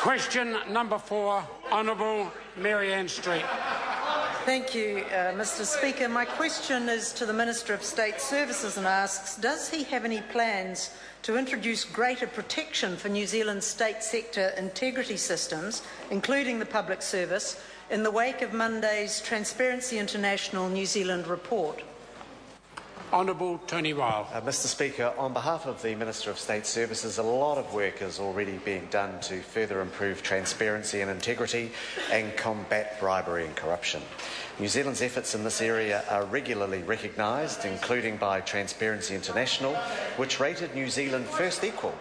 Question number 4, Honourable Maryan Street. Thank you, Mr Speaker. My question is to the Minister of State Services and asks, does he have any plans to introduce greater protection for New Zealand's state sector integrity systems, including the public service, in the wake of Monday's Transparency International New Zealand report? Honourable Tony Ryle. Mr Speaker, on behalf of the Minister of State Services, a lot of work is already being done to further improve transparency and integrity and combat bribery and corruption. New Zealand's efforts in this area are regularly recognised, including by Transparency International, which rated New Zealand first equal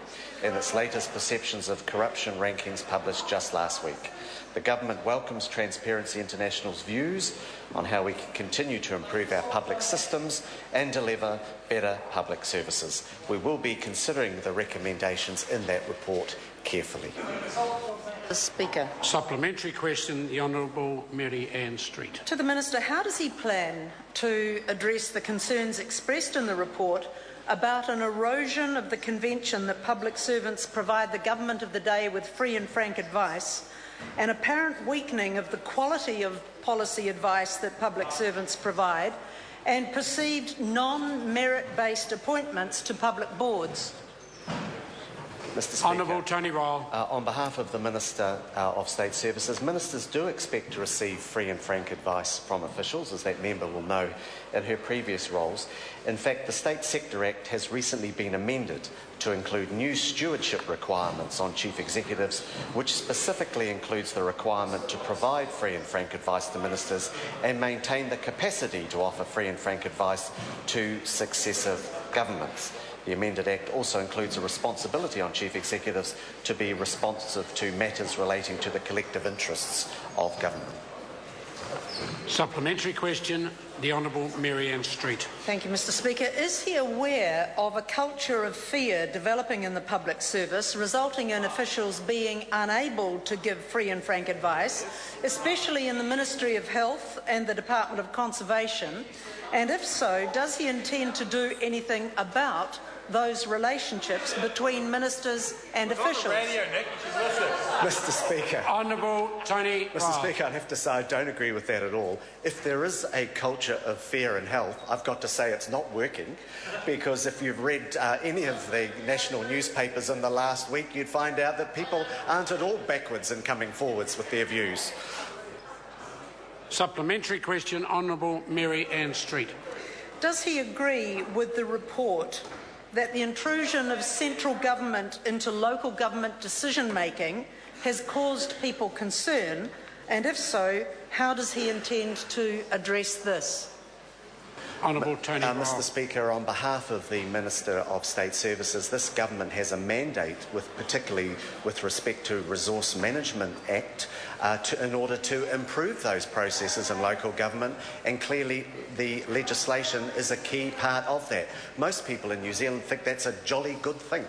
in its latest perceptions of corruption rankings published just last week. The Government welcomes Transparency International's views on how we can continue to improve our public systems and deliver better public services. We will be considering the recommendations in that report carefully. Speaker. Supplementary question, the Honourable Maryan Street. To the Minister, how does he plan to address the concerns expressed in the report about an erosion of the convention that public servants provide the government of the day with free and frank advice, an apparent weakening of the quality of policy advice that public servants provide, and perceived non-merit-based appointments to public boards? Mr Speaker, Honourable Tony Ryle. On behalf of the Minister of State Services, ministers do expect to receive free and frank advice from officials, as that member will know in her previous roles. In fact, the State Sector Act has recently been amended to include new stewardship requirements on chief executives, which specifically includes the requirement to provide free and frank advice to ministers and maintain the capacity to offer free and frank advice to successive governments. The amended Act also includes a responsibility on chief executives to be responsive to matters relating to the collective interests of government. Supplementary question, the Honourable Maryan Street. Thank you, Mr Speaker. Is he aware of a culture of fear developing in the public service, resulting in officials being unable to give free and frank advice, especially in the Ministry of Health and the Department of Conservation? And if so, does he intend to do anything about those relationships between ministers and officials? Mr Speaker. Honourable Tony Ryle. Mr Speaker, I'd have to say I don't agree with that at all. If there is a culture of fear in health, I've got to say it's not working, because if you've read any of the national newspapers in the last week, you'd find out that people aren't at all backwards in coming forwards with their views. Supplementary question, Honourable Maryan Street. Does he agree with the report that the intrusion of central government into local government decision-making has caused people concern? And if so, how does he intend to address this? Honourable Tony Ryle. Mr Speaker, on behalf of the Minister of State Services, this government has a mandate, particularly with respect to Resource Management Act, in order to improve those processes in local government, and clearly the legislation is a key part of that. Most people in New Zealand think that's a jolly good thing.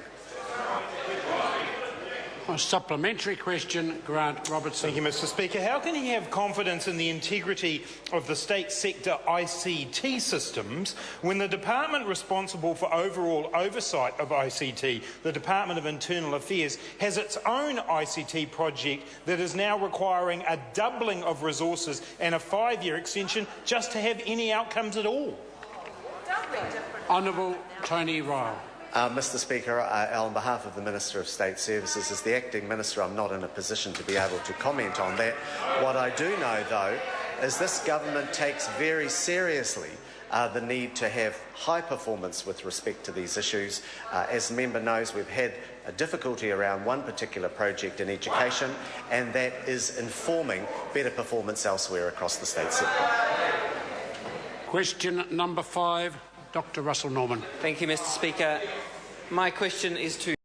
A supplementary question, Grant Robertson. Thank you, Mr Speaker. How can he have confidence in the integrity of the state sector ICT systems when the department responsible for overall oversight of ICT, the Department of Internal Affairs, has its own ICT project that is now requiring a doubling of resources and a 5-year extension just to have any outcomes at all? Honourable Tony Ryle. Mr Speaker, on behalf of the Minister of State Services, as the Acting Minister, I'm not in a position to be able to comment on that. What I do know, though, is this government takes very seriously the need to have high performance with respect to these issues. As the member knows, we've had a difficulty around one particular project in education, and that is informing better performance elsewhere across the state sector. Question number 5, Dr Russell Norman. Thank you, Mr Speaker. My question is to